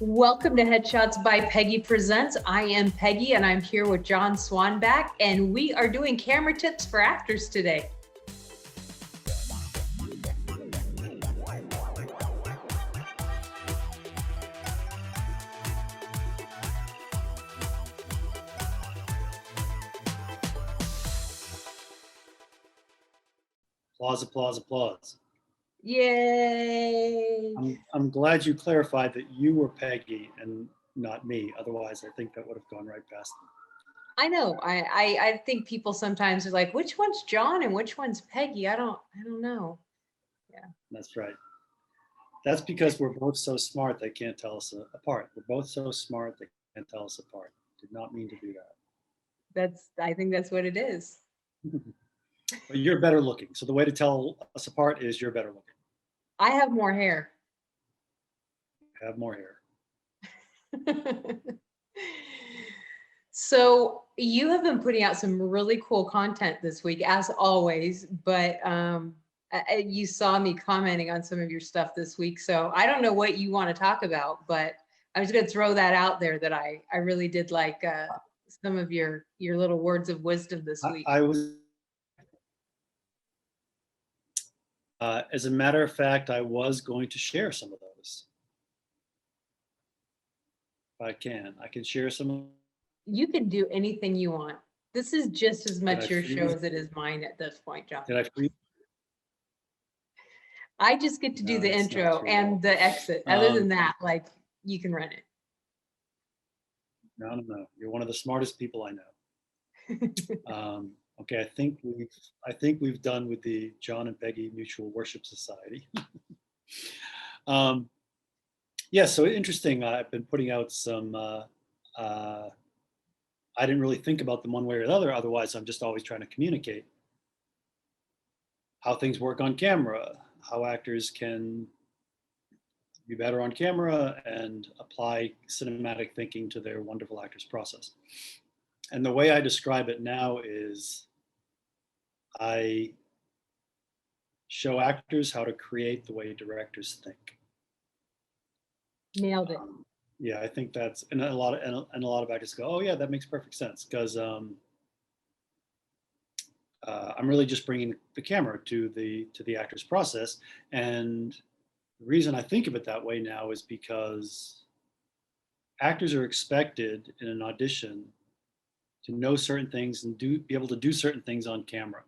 Welcome to Headshots by Peggy Presents. I am Peggy and I'm here with John SWANBECK, and we are doing camera tips for actors today. Applause, applause, applause. Yay! I'm glad you clarified that you were Peggy and not me. Otherwise, I think that would have gone right past them. I know. I think people sometimes are like, which one's John and which one's Peggy? I don't know. Yeah. That's right. That's because we're both so smart they can't tell us apart. We're both so smart they can't tell us apart. Did not mean to do that. I think that's what it is. But you're better looking. So the way to tell us apart is you're better looking. I have more hair. You have more hair. So you have been putting out some really cool content this week, as always, but you saw me commenting on some of your stuff this week. So I don't know what you want to talk about, but I was going to throw that out there that I really did like some of your little words of wisdom this week. I was, as a matter of fact, I was going to share some of those. If I can share some. You can do anything you want. This is just as much your show as it is mine at this point, John. Did I free? I just get to do the intro and the exit. Other than that, like, you can run it. No. You're one of the smartest people I know. Okay, I think we've done with the John and Peggy Mutual Worship Society. Yeah, so interesting. I've been putting out some. I didn't really think about them one way or the other. Otherwise, I'm just always trying to communicate how things work on camera, how actors can be better on camera and apply cinematic thinking to their wonderful actors process. And the way I describe it now is I show actors how to create the way directors think. Nailed it. Yeah, I think that's, and a lot of actors go, oh yeah, that makes perfect sense, because I'm really just bringing the camera to the actor's process. And the reason I think of it that way now is because actors are expected in an audition to know certain things and be able to do certain things on camera.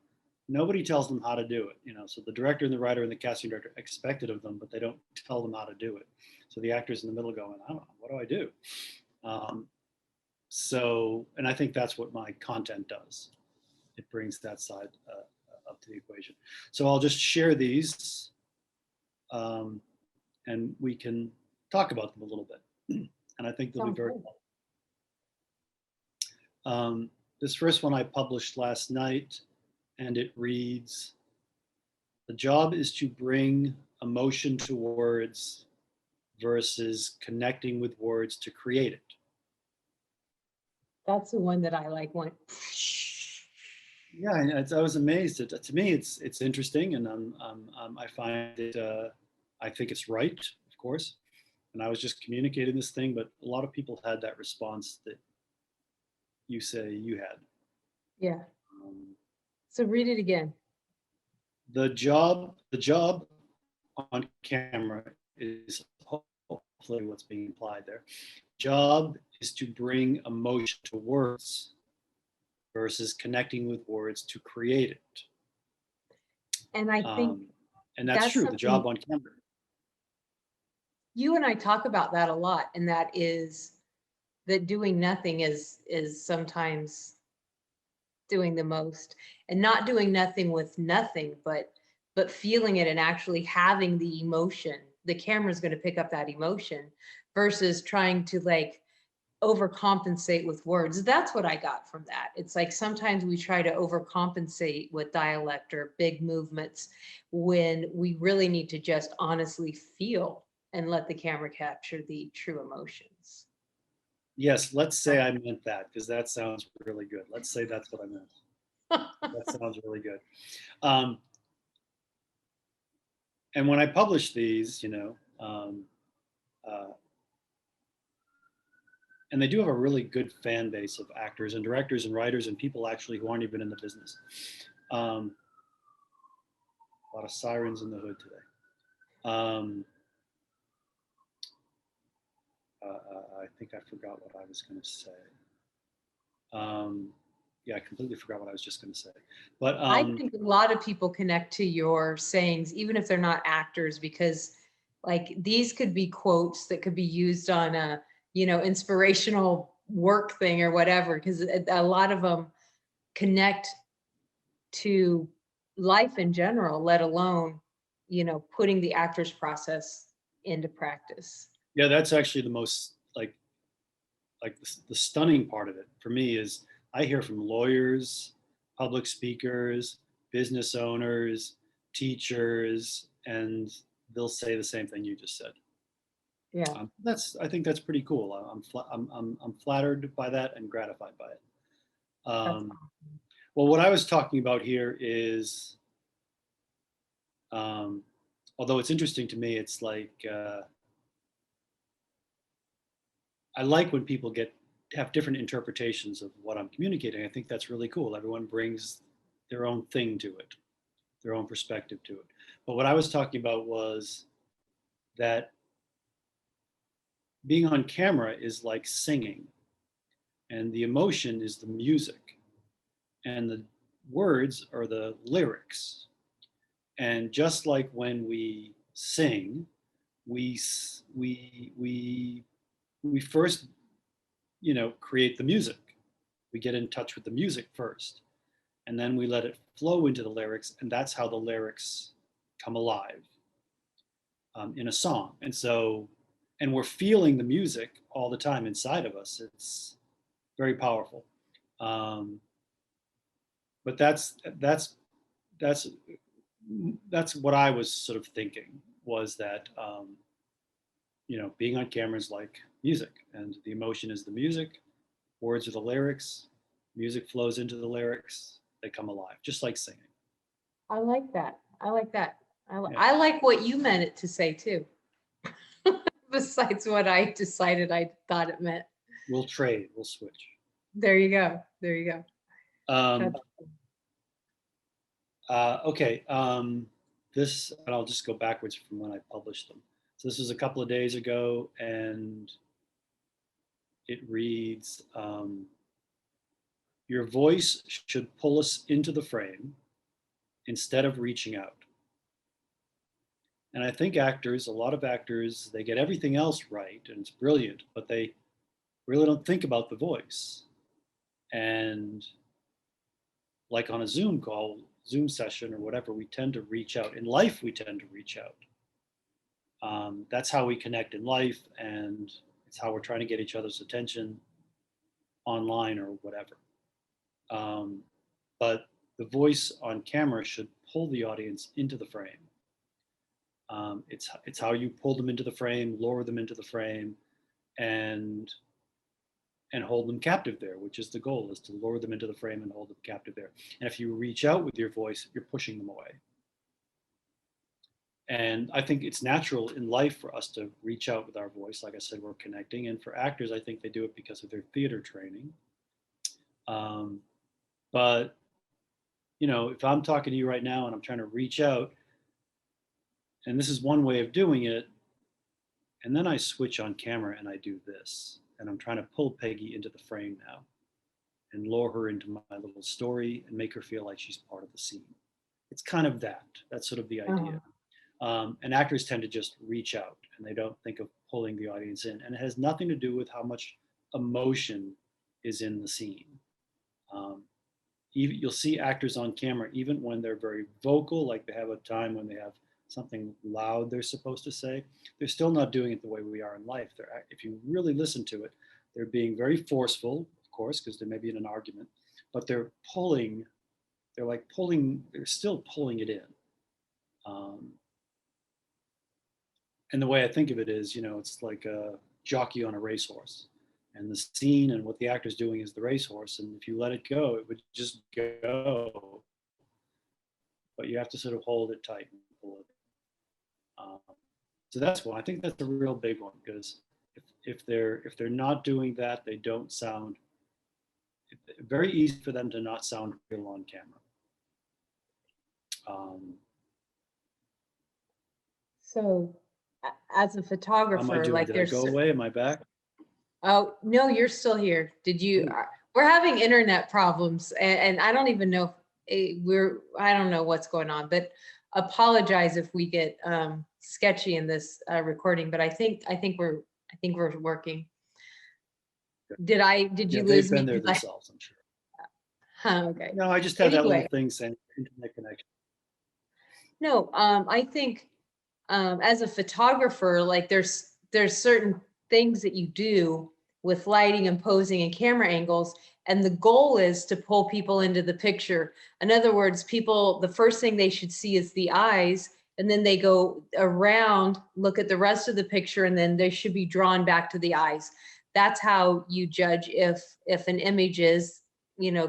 Nobody tells them how to do it, so the director and the writer and the casting director expect it of them, but they don't tell them how to do it. So the actors in the middle going, I don't know, what do I do? And I think that's what my content does. It brings that side up to the equation. So I'll just share these and we can talk about them a little bit. And I think they'll be very helpful. This first one I published last night, and it reads, the job is to bring emotion to words versus connecting with words to create it. That's the one that I like. Went. Yeah, I was amazed. To me, it's interesting, and I find it. I think it's right, of course. And I was just communicating this thing, but a lot of people had that response that you say you had. Yeah. So read it again. The job on camera is hopefully what's being implied there. Job is to bring emotion to words versus connecting with words to create it. And I think and that's true, the job on camera. You and I talk about that a lot, and that is that doing nothing is sometimes doing the most, and not doing nothing with nothing, but feeling it and actually having the emotion. The camera's going to pick up that emotion versus trying to like overcompensate with words. That's what I got from that. It's like sometimes we try to overcompensate with dialect or big movements when we really need to just honestly feel and let the camera capture the true emotions. Yes, let's say I meant that, because that sounds really good. Let's say that's what I meant. That sounds really good. And when I publish these, and they do have a really good fan base of actors and directors and writers and people actually who aren't even in the business. A lot of sirens in the hood today. I think I forgot what I was going to say. Yeah, I completely forgot what I was just going to say. But I think a lot of people connect to your sayings, even if they're not actors, because like these could be quotes that could be used on a, inspirational work thing or whatever, because a lot of them connect to life in general, let alone, putting the actor's process into practice. yeah, that's actually the most like the stunning part of it for me is I hear from lawyers, public speakers, business owners, teachers, and they'll say the same thing you just said. Yeah. I think that's pretty cool. I'm flattered by that and gratified by it. That's Well, what I was talking about here is, although it's interesting to me, it's like I like when people have different interpretations of what I'm communicating. I think that's really cool. Everyone brings their own thing to it, their own perspective to it. But what I was talking about was that being on camera is like singing, and the emotion is the music, and the words are the lyrics. And just like when we sing, we we first create the music. We get in touch with the music first, and then we let it flow into the lyrics, and that's how the lyrics come alive in a song. And we're feeling the music all the time inside of us. It's very powerful. Um, but that's that's what I was sort of thinking was that being on camera is like music, and the emotion is the music, words are the lyrics, music flows into the lyrics, they come alive, just like singing. I like that. I like that. Yeah. I like what you meant it to say too. Besides what I decided I thought it meant. We'll trade, we'll switch. There you go. There you go. Um, okay, this, and I'll just go backwards from when I published them. So this was a couple of days ago, and it reads, your voice should pull us into the frame instead of reaching out. And I think actors, a lot of actors, they get everything else right, and it's brilliant, but they really don't think about the voice. And like on a Zoom call, Zoom session or whatever, we tend to reach out. In life, we tend to reach out. That's how we connect in life, and it's how we're trying to get each other's attention online or whatever. But the voice on camera should pull the audience into the frame. It's how you pull them into the frame, lower them into the frame, and hold them captive there, which is the goal, is to lower them into the frame and hold them captive there. And if you reach out with your voice, you're pushing them away. And I think it's natural in life for us to reach out with our voice. Like I said, we're connecting. And for actors, I think they do it because of their theater training. But, if I'm talking to you right now and I'm trying to reach out, and this is one way of doing it, and then I switch on camera and I do this, and I'm trying to pull Peggy into the frame now and lure her into my little story and make her feel like she's part of the scene. It's kind of that. That's sort of the idea. And actors tend to just reach out and they don't think of pulling the audience in. And it has nothing to do with how much emotion is in the scene. You'll see actors on camera, even when they're very vocal, like they have a time when they have something loud they're supposed to say, they're still not doing it the way we are in life. If you really listen to it, they're being very forceful, of course, because they may be in an argument, but they're still pulling it in. And the way I think of it is, it's like a jockey on a racehorse. And the scene and what the actor's doing is the racehorse. And if you let it go, it would just go. But you have to sort of hold it tight and pull it. So that's one. I think that's a real big one, because if they're not doing that, they don't sound, very easy for them to not sound real on camera. So as a How am I photographer, doing? like Did I go away? Am I back? oh, no, you're still here. Did you, we're having internet problems and I don't even know, I don't know what's going on, but apologize if we get sketchy in this recording, but I think we're working. Did you Yeah, lose they've me? been there themselves, I'm sure. Okay. No, I just had that little Anyway, thing saying internet connection. no, I think as a photographer, like there's certain things that you do with lighting and posing and camera angles, and the goal is to pull people into the picture. In other words, people, the first thing they should see is the eyes, and then they go around, look at the rest of the picture, and then they should be drawn back to the eyes. That's how you judge if an image is,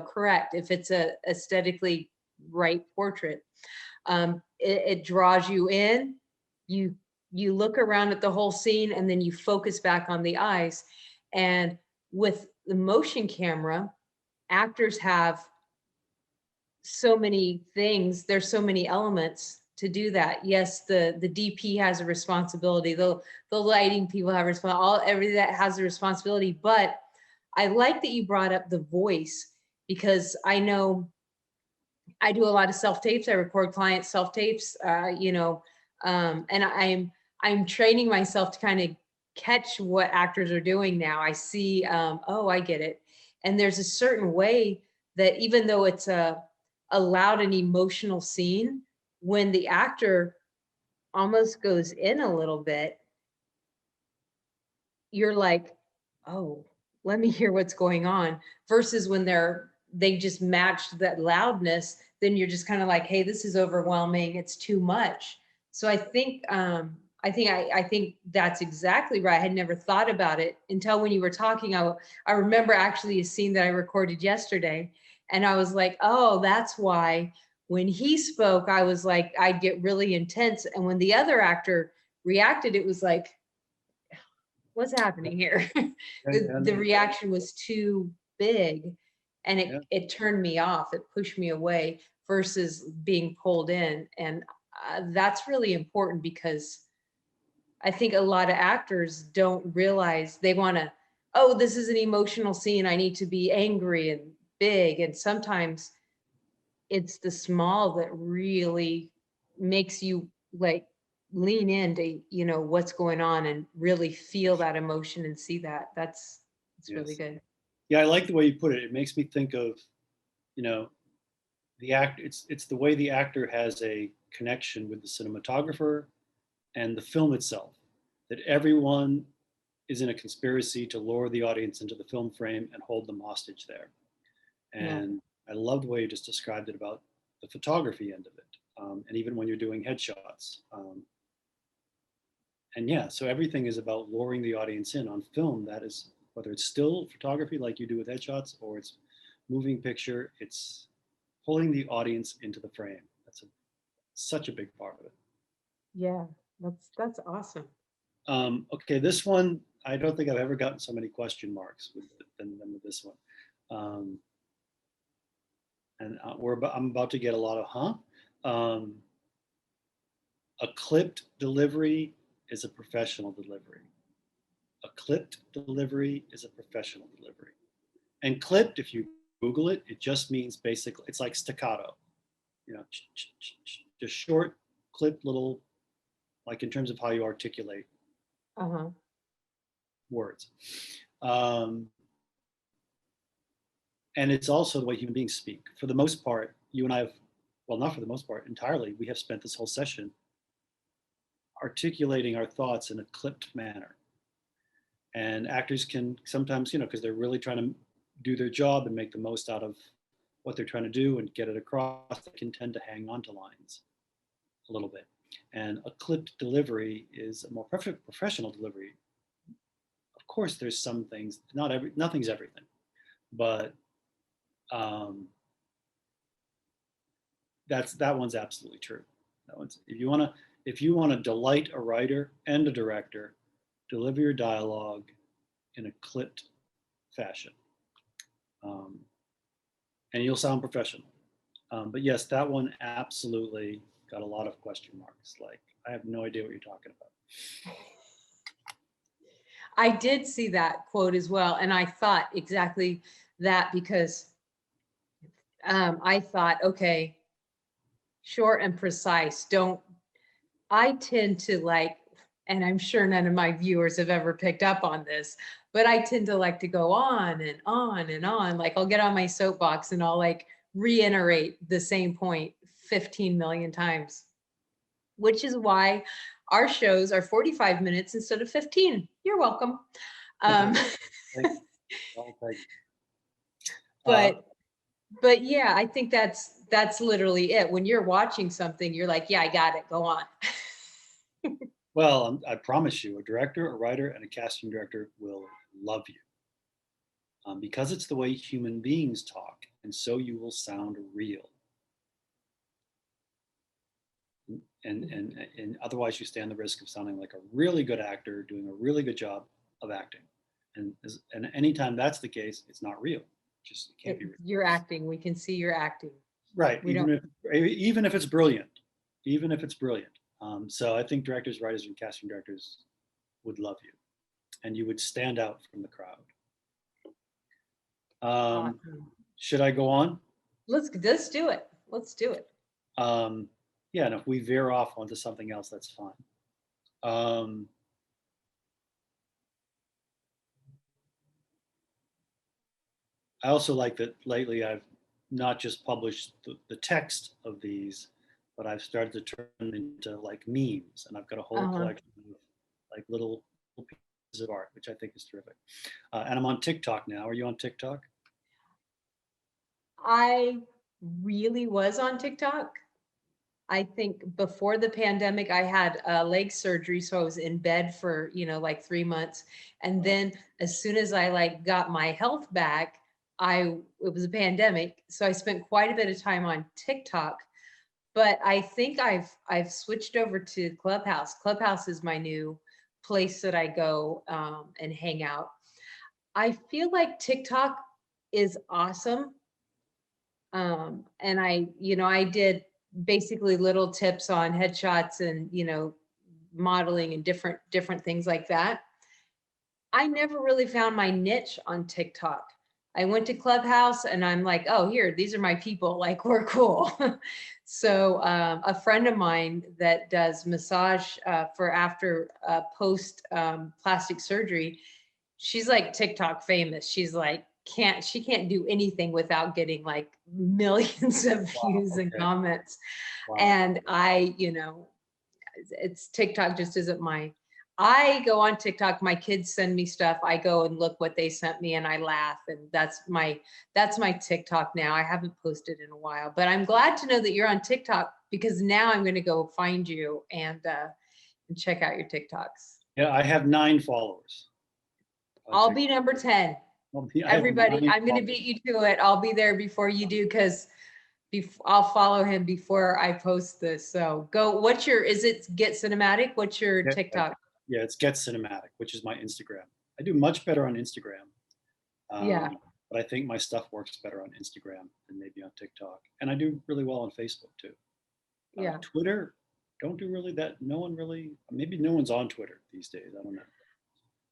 correct, if it's a aesthetically right portrait. It draws you in, you you look around at the whole scene, and then you focus back on the eyes. And with the motion camera, actors have so many things, there's so many elements to do that. Yes, the DP has a responsibility, the lighting people have everything that has a responsibility. But I like that you brought up the voice, because I know I do a lot of self tapes. I record client self tapes, and I'm training myself to kind of catch what actors are doing now. I see, oh, I get it. And there's a certain way that even though it's a loud and emotional scene, when the actor almost goes in a little bit, you're like, oh, let me hear what's going on, versus when they just matched that loudness, then you're just kind of like, hey, this is overwhelming, it's too much. So I think that's exactly right. I had never thought about it until when you were talking. I remember actually a scene that I recorded yesterday, and I was like, oh, that's why when he spoke, I was like, I'd get really intense, and when the other actor reacted, it was like, what's happening here? The reaction was too big, and Yeah. it turned me off. It pushed me away versus being pulled in. And that's really important, because I think a lot of actors don't realize they want to, oh, this is an emotional scene, I need to be angry and big. And sometimes it's the small that really makes you like lean into what's going on and really feel that emotion and see that. It's really Yes. good. Yeah, I like the way you put it. It makes me think of, you know, the act. It's the way the actor has a connection with the cinematographer and the film itself. That everyone is in a conspiracy to lure the audience into the film frame and hold them hostage there. Yeah. And I love the way you just described it about the photography end of it, and even when you're doing headshots. And yeah, so everything is about luring the audience in on film. That is, whether it's still photography like you do with headshots, or it's moving picture, it's pulling the audience into the frame. Such a big part of it. Yeah, that's awesome. Okay, this one, I don't think I've ever gotten so many question marks than with this one. And I'm about to get a lot of a clipped delivery is a professional delivery. A clipped delivery is a professional delivery. And clipped, if you Google it, it just means basically, it's like staccato, just short, clipped little, like in terms of how you articulate Uh-huh. words. Um, and it's also the way human beings speak. For the most part, you and I have, well, not for the most part, entirely, we have spent this whole session articulating our thoughts in a clipped manner. And actors can sometimes, because they're really trying to do their job and make the most out of what they're trying to do and get it across, they can tend to hang on to lines a little bit. And a clipped delivery is a more professional delivery. Of course, there's some things, nothing's everything, but that one's absolutely true. That one's, if you want to delight a writer and a director, deliver your dialogue in a clipped fashion. And you'll sound professional. But yes, that one absolutely got a lot of question marks. Like, I have no idea what you're talking about. I did see that quote as well. And I thought exactly that because I thought, okay, short and precise. I tend to like, and I'm sure none of my viewers have ever picked up on this, but I tend to like to go on and on and on. Like I'll get on my soapbox and I'll like reiterate the same point 15 million times, which is why our shows are 45 minutes instead of 15. You're welcome. Um, but yeah, I think that's literally it. When you're watching something, you're like, yeah, I got it. Go on. Well, I promise you, a director, a writer, and a casting director will love you. Because it's the way human beings talk, and so you will sound real. And otherwise you stand the risk of sounding like a really good actor doing a really good job of acting. And anytime that's the case, it's not real. Just it can't be real. You're acting. We can see you're acting. Right. Even if it's brilliant, so I think directors, writers, and casting directors would love you, and you would stand out from the crowd. Awesome. Should I go on? Let's do it. Let's do it. Yeah, and if we veer off onto something else, that's fine. I also like that lately I've not just published the text of these, but I've started to turn them into like memes, and I've got a whole collection of like little pieces of art, which I think is terrific. And I'm on TikTok now. Are you on TikTok? I really was on TikTok. I think before the pandemic, I had leg surgery, so I was in bed for like 3 months, and then as soon as I like got my health back, it was a pandemic, so I spent quite a bit of time on TikTok. But I think I've switched over to Clubhouse. Clubhouse is my new place that I go and hang out. I feel like TikTok is awesome. And I did basically little tips on headshots and, modeling and different things like that. I never really found my niche on TikTok. I went to Clubhouse and I'm like, oh, here, these are my people. Like, we're cool. So a friend of mine that does massage for after post plastic surgery, she's like TikTok famous. She's like, she can't do anything without getting like millions of views and comments. Wow. And it's TikTok just isn't I go on TikTok, my kids send me stuff. I go and look what they sent me and I laugh. And that's my TikTok now. I haven't posted in a while, but I'm glad to know that you're on TikTok because now I'm going to go find you and check out your TikToks. Yeah, I have 9 followers. I'll be number 10. Everybody, I'm going to beat you to it. I'll be there before you do because I'll follow him before I post this. So go, is it Get Cinematic? What's your TikTok? Yeah, it's Get Cinematic, which is my Instagram. I do much better on Instagram. Yeah. But I think my stuff works better on Instagram than maybe on TikTok. And I do really well on Facebook too. Yeah. Twitter, don't do really that. Maybe no one's on Twitter these days. I don't know.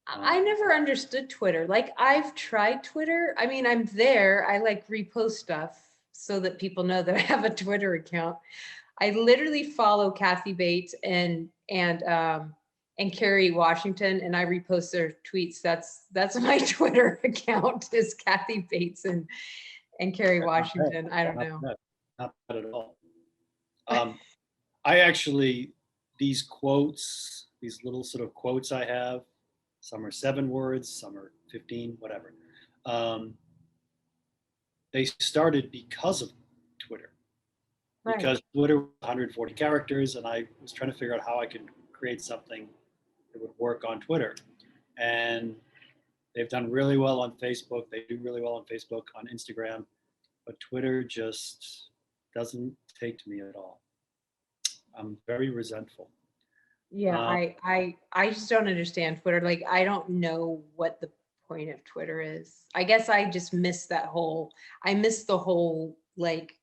I never understood Twitter. Like I've tried Twitter. I mean, I'm there. I like repost stuff so that people know that I have a Twitter account. I literally follow Kathy Bates and Kerry Washington, and I repost their tweets. That's my Twitter account is Kathy Bates and Kerry Washington. I don't know. Not bad at all. I actually, these little sort of quotes I have, some are 7 words, some are 15, whatever. They started because of Twitter. Right. Because Twitter was 140 characters, and I was trying to figure out how I could create something that would work on Twitter. And they've done really well on Facebook. They do really well on Facebook, on Instagram, but Twitter just doesn't take to me at all. I'm very resentful. Yeah, I just don't understand Twitter. Like, I don't know what the point of Twitter is. I guess I just missed I missed the whole like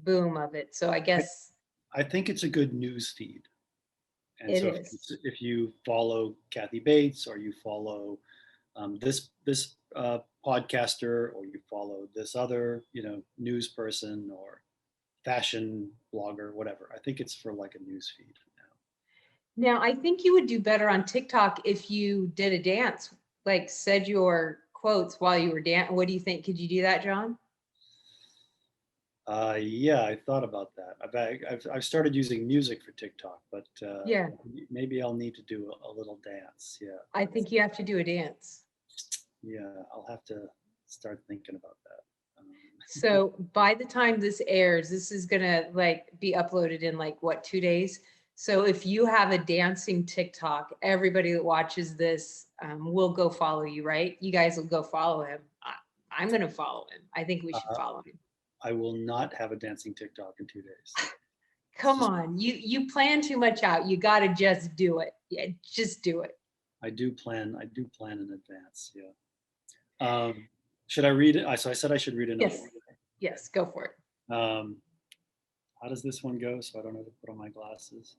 boom of it. So I guess I think it's a good news feed. And it so is. if you follow Kathy Bates, or you follow this podcaster, or you follow this other, news person or fashion blogger, whatever, I think it's for like a news feed now. Now, I think you would do better on TikTok if you did a dance, like said your quotes while you were dancing. What do you think? Could you do that, John? Yeah, I thought about that. I've started using music for TikTok, but Yeah, maybe I'll need to do a little dance. Yeah, I think you have to do a dance. yeah, I'll have to start thinking about that. So by the time this airs, this is gonna like be uploaded in like what, 2 days? So if you have a dancing TikTok, everybody that watches this will go follow you, right? You guys will go follow him. I'm gonna follow him. I think we should Uh, follow him. I will not have a dancing TikTok in 2 days. It's Come just, on, you plan too much out. You gotta just do it. Yeah, just do it. I do plan in advance. Yeah. Should I read it? So I said I should read another Yes, yes, go for it. one. How does this one go? So I don't have to put on my glasses.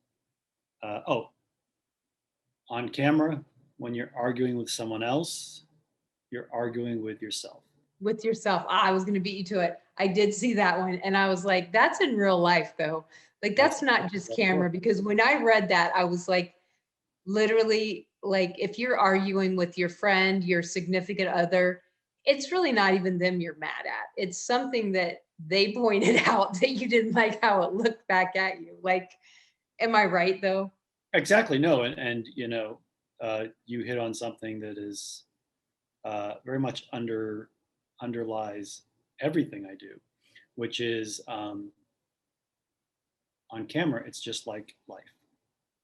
On camera, when you're arguing with someone else, you're arguing with yourself. With yourself. I was gonna beat you to it. I did see that one, and I was like, that's in real life though. Like that's That's not just that's what. camera, because when I read that, I was like, literally, like if you're arguing with your friend, your significant other, it's really not even them you're mad at. It's something that they pointed out that you didn't like how it looked back at you. Like, am I right though? Exactly. No, and you hit on something that is very much underlies everything I do, which is on camera. It's just like life.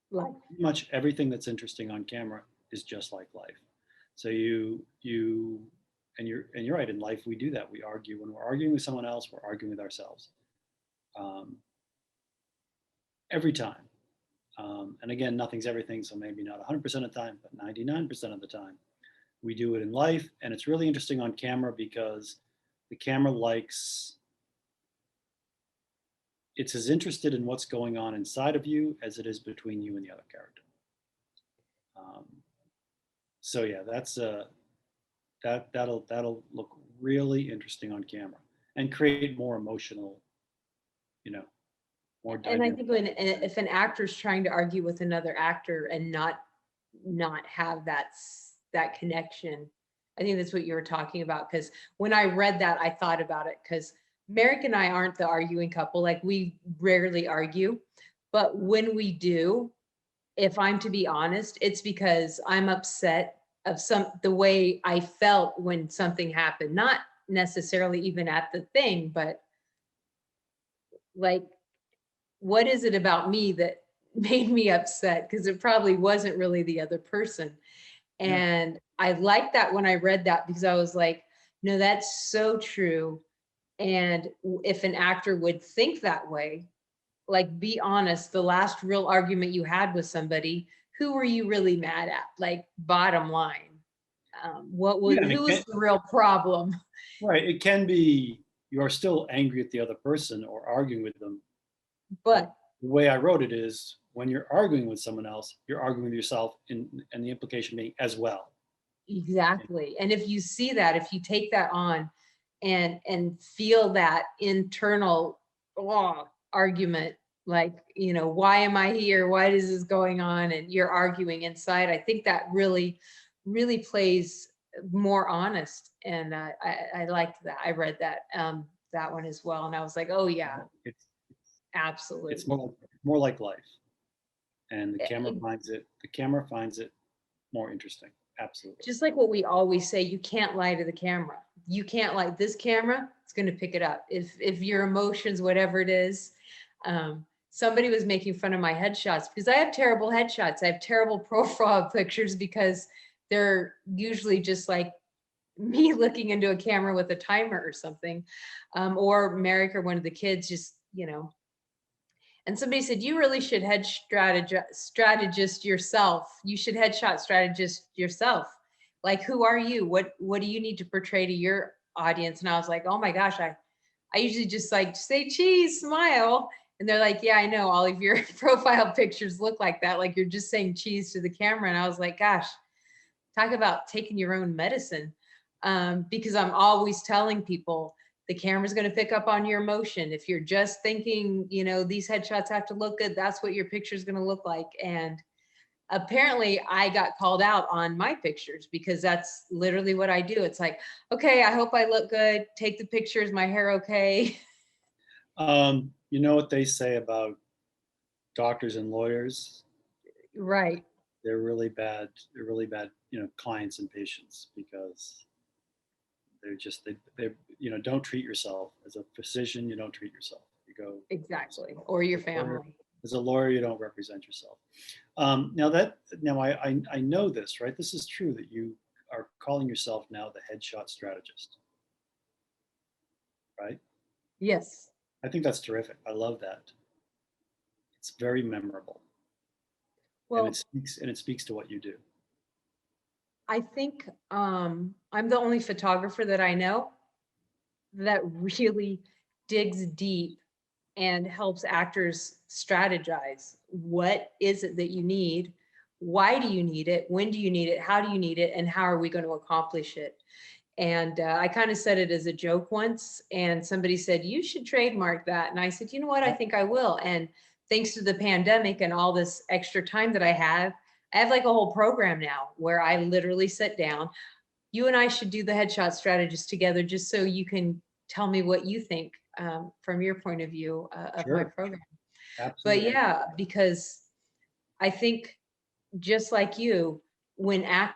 Like, Pretty much everything that's interesting on camera is just like life. So you're right. In life, we do that. We argue. When we're arguing with someone else, we're arguing with ourselves. Um, every time. And again, nothing's everything, so maybe not 100% of the time, but 99% of the time. We do it in life, and it's really interesting on camera because the camera it's as interested in what's going on inside of you as it is between you and the other character. Um, so yeah, that'll look really interesting on camera and create more emotional, you know, more and I dynamic. think if an actor's trying to argue with another actor and not have that connection, I think that's what you were talking about. Because when I read that, I thought about it, because Merrick and I aren't the arguing couple. Like we rarely argue, but when we do, if I'm to be honest, it's because I'm upset of the way I felt when something happened, not necessarily even at the thing, but like, what is it about me that made me upset? Because it probably wasn't really the other person. Yeah. And I liked that when I read that, because I was like, no, that's so true. And if an actor would think that way, like, be honest, the last real argument you had with somebody, who were you really mad at? Like, bottom line, Yeah, and who was the real problem? right. It can be you are still angry at the other person or arguing with them, but But the way I wrote it is when you're arguing with someone else, you're arguing with yourself, and the implication being as well. exactly. And if you see that, if you take that on and feel that internal argument, like, why am I here? Why is this going on? And you're arguing inside. I think that really, really plays more honest. And I liked that. I read that one as well. And I was like, oh yeah, It's it's absolutely. more like life, and Eh, the camera finds it more interesting. Absolutely. just like what we always say, you can't lie to the camera. You can't lie. This camera, it's going to pick it up. If your emotions, whatever it is. Somebody was making fun of my headshots because I have terrible headshots. I have terrible profile pictures because they're usually just like me looking into a camera with a timer or something. Or Merrick or one of the kids just. And somebody said, you really should strategist yourself. You should headshot strategist yourself. Like, who are you? What do you need to portray to your audience? And I was like, oh my gosh, I usually just like say cheese, smile. And they're like, yeah, I know all of your profile pictures look like that. Like you're just saying cheese to the camera. And I was like, gosh, talk about taking your own medicine. Because I'm always telling people the camera's going to pick up on your emotion. If you're just thinking, you know, these headshots have to look good, that's what your picture is going to look like. And apparently I got called out on my pictures because that's literally what I do. It's like, okay, I hope I look good. Take the pictures. My hair okay? You know what they say about doctors and lawyers? Right. They're really bad. They're really bad, you know, clients and patients because they're just they you know, don't treat yourself as a physician. You don't treat yourself. You go Exactly. Or your lawyer, family. as a lawyer, you don't represent yourself. Now I know this, right? This is true that you are calling yourself now the headshot strategist, right? Yes. I think that's terrific. I love that. It's very memorable, and Well, it speaks to what you do. I think I'm the only photographer that I know that really digs deep and helps actors strategize. What is it that you need? Why do you need it? When do you need it? How do you need it? And how are we going to accomplish it? And I kind of said it as a joke once, and somebody said, you should trademark that. And I said, you know what? I think I will. And thanks to the pandemic and all this extra time that I have like a whole program now where I literally sit down. You and I should do the headshot strategist together just so you can tell me what you think from your point of view of my Sure, program. But absolutely. yeah, because I think just like you, when act,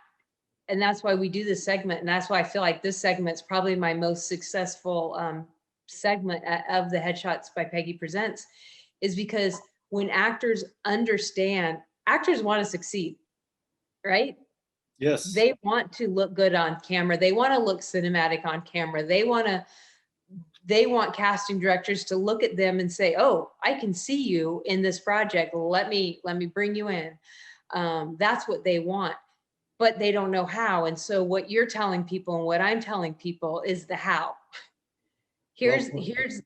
and that's why we do this segment, and that's why I feel like this segment's probably my most successful segment of the Headshots by Peggy Presents, is because when actors understand, actors want to succeed, right? Yes. They want to look good on camera. They want to look cinematic on camera. They want casting directors to look at them and say, oh, I can see you in this project. Let me bring you in. That's what they want, but they don't know how. And so what you're telling people and what I'm telling people is the how. Well,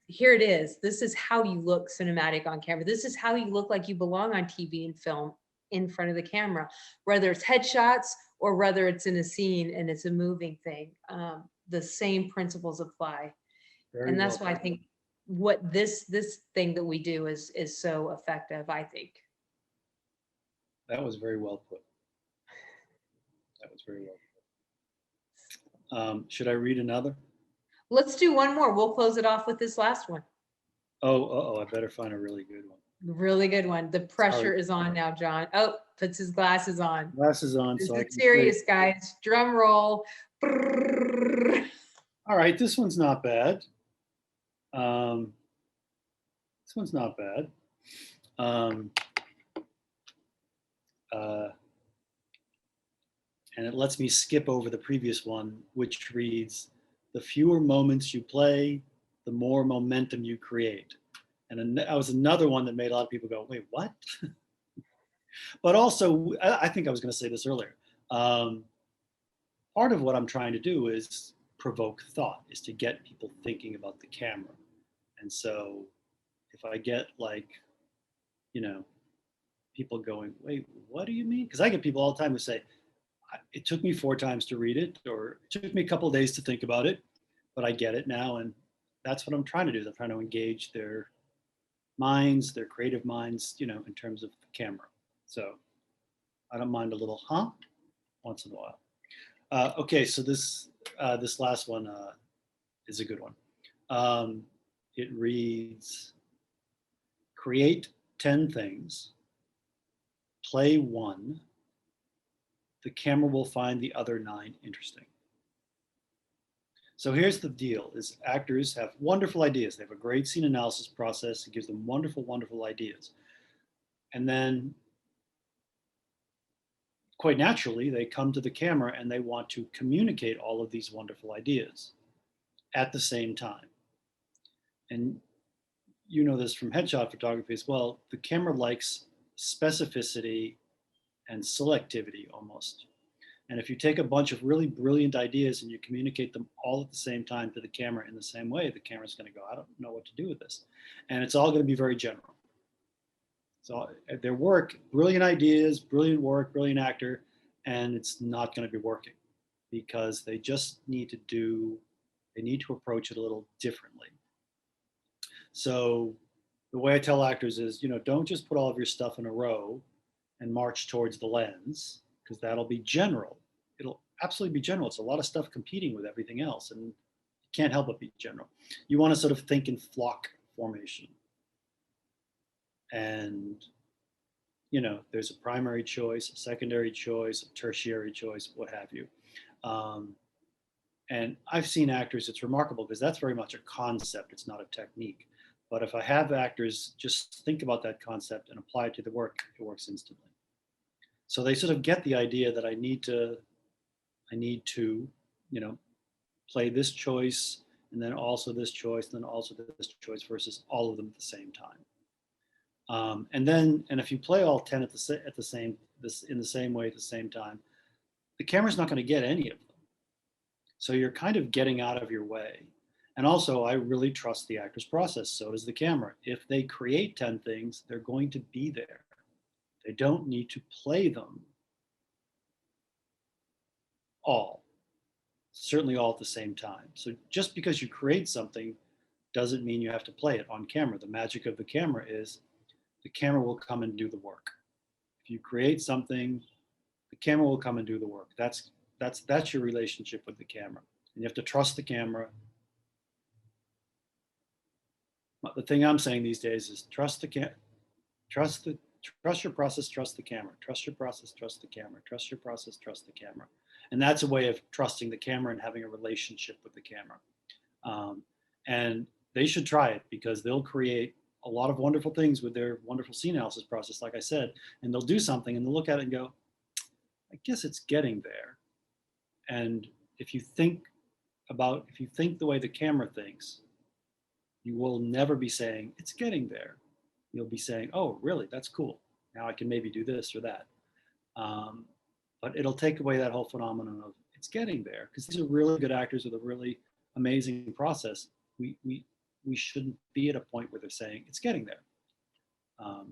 Here it is. This is how you look cinematic on camera. This is how you look like you belong on TV and film in front of the camera, whether it's headshots or whether it's in a scene and it's a moving thing. The same principles apply. very And well that's why I put. think what this thing that we do is so effective, I think. That was very well put. That was very well put. Should I read another? Let's do one more. We'll close it off with this last one. Oh, I better find a really good one. Really good one. The Sorry. pressure is on now, John. Oh, puts his glasses on. Glasses on This so I is can serious, see. guys. Drum roll. Brrrr. All right, this one's not bad. Um, this one's not bad. Um, uh, and it lets me skip over the previous one, which reads, the fewer moments you play, the more momentum you create. And that was another one that made a lot of people go, wait, what? But also, I think I was going to say this earlier. Part of what I'm trying to do is provoke thought, is to get people thinking about the camera. And so if I get like, you know, people going, wait, what do you mean? Because I get people all the time who say, it took me 4 times to read it, or it took me a couple of days to think about it, but I get it now. And that's what I'm trying to do. I'm trying to engage their minds, their creative minds, you know, in terms of the camera. So I don't mind a little once in a while. Okay, so this last one is a good one. It reads, create 10 things, play 1, the camera will find the other 9 interesting. So here's the deal, is actors have wonderful ideas. They have a great scene analysis process. It gives them wonderful, wonderful ideas. And then quite naturally, they come to the camera and they want to communicate all of these wonderful ideas at the same time. And you know this from headshot photography as well, the camera likes specificity and selectivity almost. And if you take a bunch of really brilliant ideas and you communicate them all at the same time to the camera in the same way, the camera's going to go, I don't know what to do with this. And it's all going to be very general. So their work, brilliant ideas, brilliant work, brilliant actor, and it's not going to be working because they just need to approach it a little differently. So the way I tell actors is, don't just put all of your stuff in a row and march towards the lens, because that'll be general. It'll absolutely be general. It's a lot of stuff competing with everything else, and you can't help but be general. You want to sort of think in flock formation. And, there's a primary choice, a secondary choice, a tertiary choice, what have you. And I've seen actors, it's remarkable because that's very much a concept. It's not a technique. But if I have actors just think about that concept and apply it to the work, it works instantly. So they sort of get the idea that I need to, play this choice and then also this choice, and then also this choice versus all of them at the same time. And if you play all 10 in the same way at the same time, the camera's not going to get any of them. So you're kind of getting out of your way. And also, I really trust the actor's process. So does the camera. If they create 10 things, they're going to be there. They don't need to play them all, certainly all at the same time. So just because you create something doesn't mean you have to play it on camera. The magic of the camera is the camera will come and do the work. If you create something, the camera will come and do the work. That's your relationship with the camera. And you have to trust the camera. The thing I'm saying these days is trust your process, trust the camera. Trust your process, trust the camera. Trust your process, trust the camera. And that's a way of trusting the camera and having a relationship with the camera. And they should try it because they'll create a lot of wonderful things with their wonderful scene analysis process, like I said, and they'll do something and they'll look at it and go, I guess it's getting there. And if you think the way the camera thinks, you will never be saying, it's getting there. You'll be saying, oh, really? That's cool. Now I can maybe do this or that. But it'll take away that whole phenomenon of it's getting there, because these are really good actors with a really amazing process. We shouldn't be at a point where they're saying it's getting there.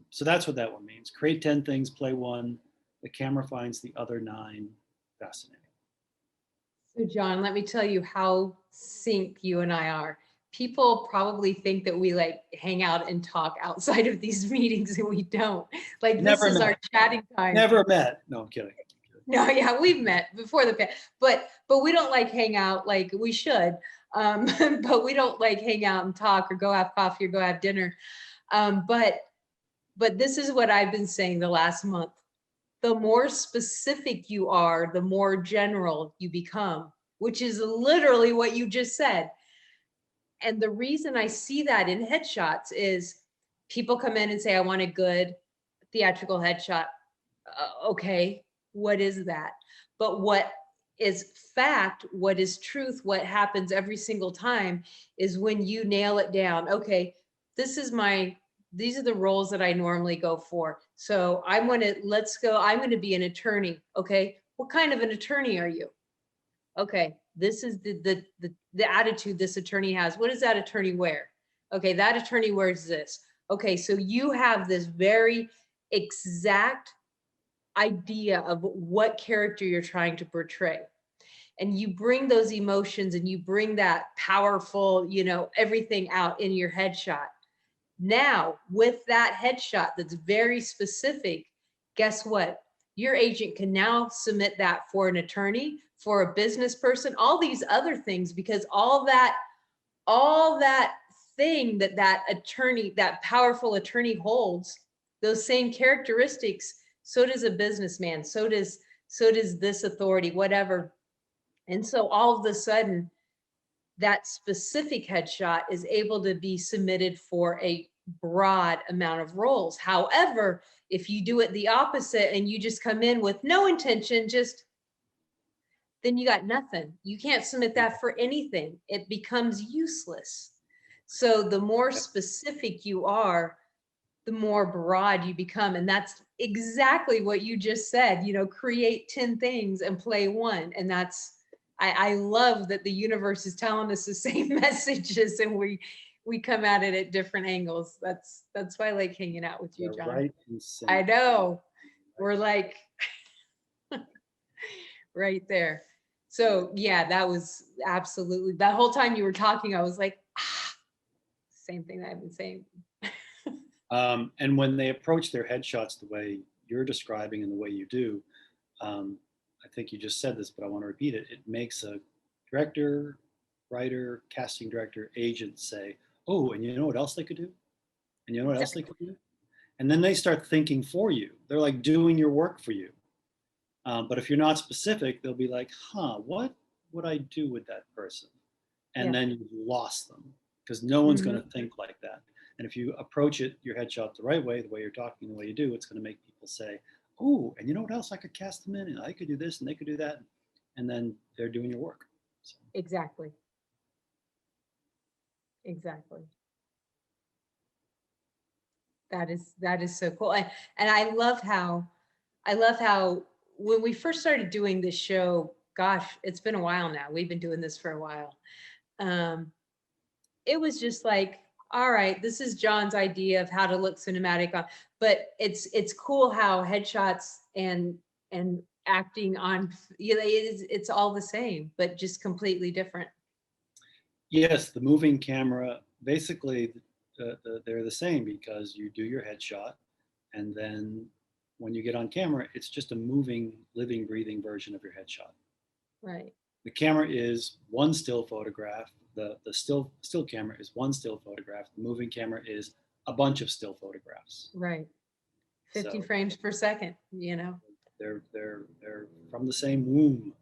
So that's what that one means. Create 10 things, play one. The camera finds the other 9 fascinating. So John, let me tell you how sync you and I are. People probably think that we like hang out and talk outside of these meetings, and we don't. Like Never this is met. our chatting time. Never met. No, I'm kidding. No, yeah, we've met before but we don't like hang out like we should. But we don't like hang out and talk or go have coffee or go have dinner. But this is what I've been saying the last month. The more specific you are, the more general you become, which is literally what you just said. And the reason I see that in headshots is people come in and say, I want a good theatrical headshot. Okay, what is that? But what is fact, what is truth, what happens every single time is when you nail it down. Okay, these are the roles that I normally go for. So I'm going to be an attorney. Okay, what kind of an attorney are you? Okay, this is the attitude this attorney has. What does that attorney wear? Okay, that attorney wears this. Okay, so you have this very exact idea of what character you're trying to portray. And you bring those emotions and you bring that powerful, everything out in your headshot. Now, with that headshot that's very specific, guess what? Your agent can now submit that for an attorney, for a business person, all these other things, because all that thing that attorney, that powerful attorney holds, those same characteristics, so does a businessman, so does this authority, whatever. And so all of a sudden, that specific headshot is able to be submitted for a broad amount of roles. However, if you do it the opposite and you just come in with no intention, then you got nothing. You can't submit that for anything. It becomes useless. So the more specific you are, the more broad you become. And that's exactly what you just said, create 10 things and play one. And I love that the universe is telling us the same messages, and we come at it at different angles. That's why I like hanging out with you, They're John. right in sync. I know. We're like right there. So yeah, that was absolutely, that whole time you were talking, I was like, same thing that I've been saying. And when they approach their headshots the way you're describing and the way you do, I think you just said this, but I want to repeat it. It makes a director, writer, casting director, agent say, oh, and you know what else they could do? And you know what else they could do? And then they start thinking for you. They're like doing your work for you. But if you're not specific, they'll be like, what would I do with that person? And then you've lost them, because no one's going to think like that. And if you approach your headshot the right way, the way you're talking, the way you do, it's going to make people say, oh, and you know what else I could cast them in? And I could do this and they could do that. And then they're doing your work. So. Exactly. Exactly. That is so cool. And I love how when we first started doing this show, gosh, it's been a while now. We've been doing this for a while. It was just like, all right, this is John's idea of how to look cinematic on, but it's cool how headshots and acting on, it's all the same, but just completely different. Yes, the moving camera, basically they're the same, because you do your headshot, and then when you get on camera, it's just a moving, living, breathing version of your headshot. Right. The camera is one still photograph. The still camera is one still photograph. The moving camera is a bunch of still photographs. Right. 50 frames per second, They're from the same womb.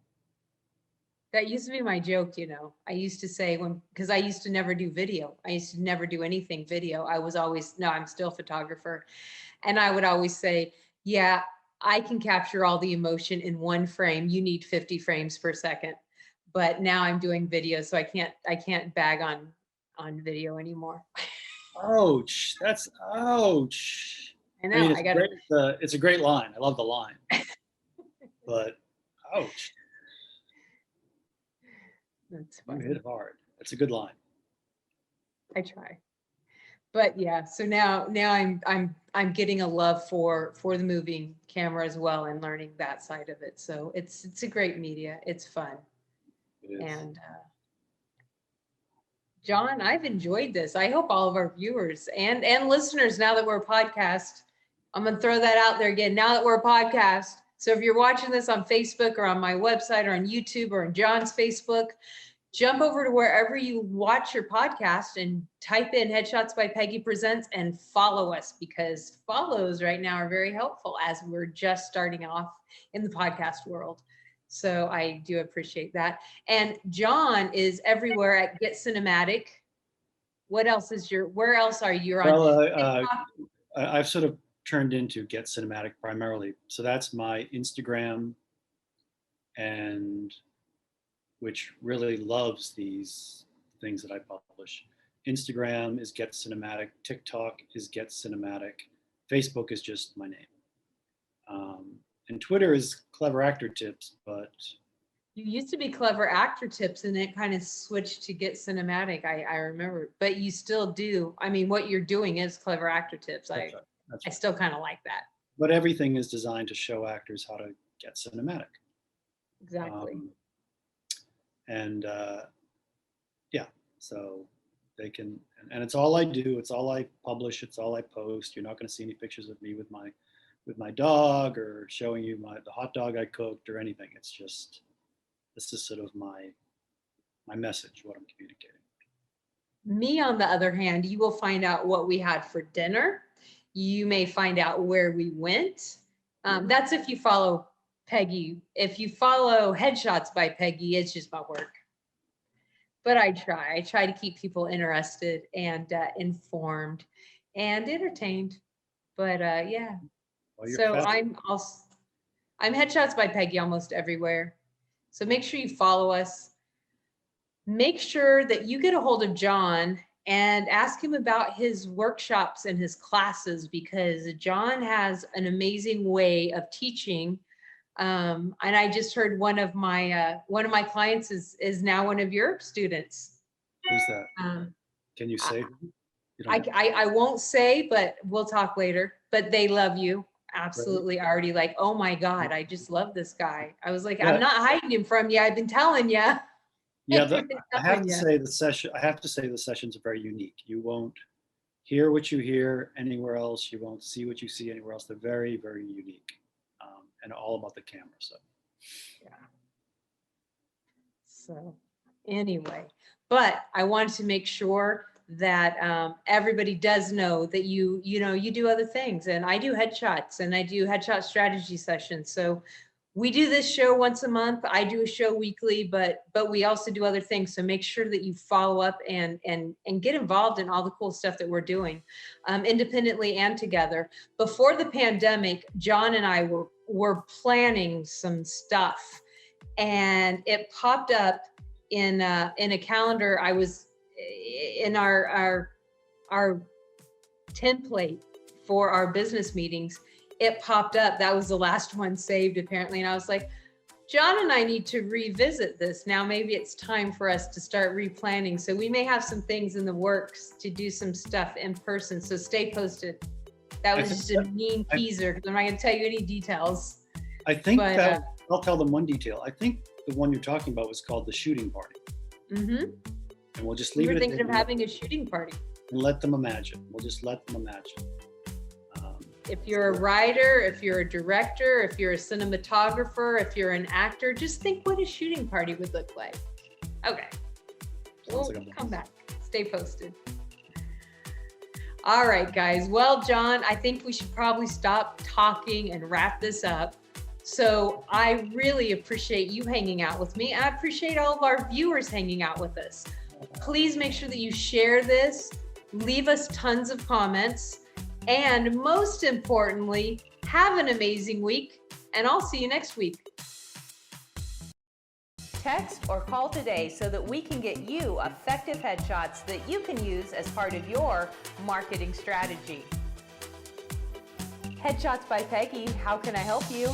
That used to be my joke, I used to say, because I used to never do video. I used to never do anything video. I was always, no, I'm still a photographer. And I would always say, yeah, I can capture all the emotion in one frame. You need 50 frames per second. But now I'm doing video, so I can't bag on video anymore. Ouch! That's ouch. I know. It's a great line. I love the line. But ouch. That's funny. You hit hard. That's a good line. I try. But yeah, so now I'm getting a love for the moving camera as well, and learning that side of it. So it's a great media. It's fun. It is. And John, I've enjoyed this. I hope all of our viewers and listeners, now that we're a podcast, I'm going to throw that out there again. Now that we're a podcast. So if you're watching this on Facebook or on my website or on YouTube or on John's Facebook, jump over to wherever you watch your podcast and type in Headshots by Peggy Presents and follow us, because follows right now are very helpful as we're just starting off in the podcast world. So I do appreciate that. And John is everywhere at Get Cinematic. What else where else are you on? Well, I've sort of turned into Get Cinematic primarily. So that's my Instagram, and which really loves these things that I publish. Instagram is Get Cinematic. TikTok is Get Cinematic. Facebook is just my name. And Twitter is CleverActorTips, but... You used to be CleverActorTips, and it kind of switched to Get Cinematic, I remember. But you still do. I mean, what you're doing is CleverActorTips. That's right. I still kind of like that. But everything is designed to show actors how to get cinematic. Exactly. Yeah, so they can, and it's all I do. It's all I publish. It's all I post. You're not going to see any pictures of me with my dog, or showing you the hot dog I cooked, or anything. It's just, this is sort of my message, what I'm communicating. Me, on the other hand, you will find out what we had for dinner. You may find out where we went. That's if you follow Peggy. If you follow Headshots by Peggy, it's just my work. But I try to keep people interested and informed and entertained. But yeah. Well, so I'm Headshots by Peggy almost everywhere. So make sure you follow us. Make sure that you get a hold of John and ask him about his workshops and his classes, because John has an amazing way of teaching. And I just heard one of my clients is now one of your students. Who's that? Um, Can you say? I won't say, but we'll talk later. But they love you. Absolutely. Already like, oh my God, I just love this guy. I was like, Yeah. I'm not hiding him from you. I've been telling you. Yeah, I have to say the sessions are very unique. You won't hear what you hear anywhere else. You won't see what you see anywhere else. They're very, very unique, and all about the camera. So. Yeah. So anyway, but I wanted to make sure that everybody does know that you do other things, and I do headshots and I do headshot strategy sessions. So we do this show once a month. I do a show weekly, but we also do other things. So make sure that you follow up and get involved in all the cool stuff that we're doing, independently and together. Before the pandemic, John and I were planning some stuff, and it popped up in a calendar. I was in our template for our business meetings. It popped up. That was the last one saved, apparently. And I was like, John and I need to revisit this. Now, maybe it's time for us to start replanning. So we may have some things in the works to do some stuff in person. So stay posted. That was just a mean teaser, because I'm not going to tell you any details. I think that I'll tell them one detail. I think the one you're talking about was called the shooting party. Mm-hmm. And we'll just leave it. We're thinking of having a shooting party. And let them imagine. We'll just let them imagine. If you're a writer, if you're a director, if you're a cinematographer, if you're an actor, just think what a shooting party would look like. Okay. We'll come back. Stay posted. All right, guys. Well, John, I think we should probably stop talking and wrap this up. So I really appreciate you hanging out with me. And I appreciate all of our viewers hanging out with us. Please make sure that you share this, leave us tons of comments, and most importantly, have an amazing week, and I'll see you next week. Text or call today so that we can get you effective headshots that you can use as part of your marketing strategy. Headshots by Peggy, how can I help you?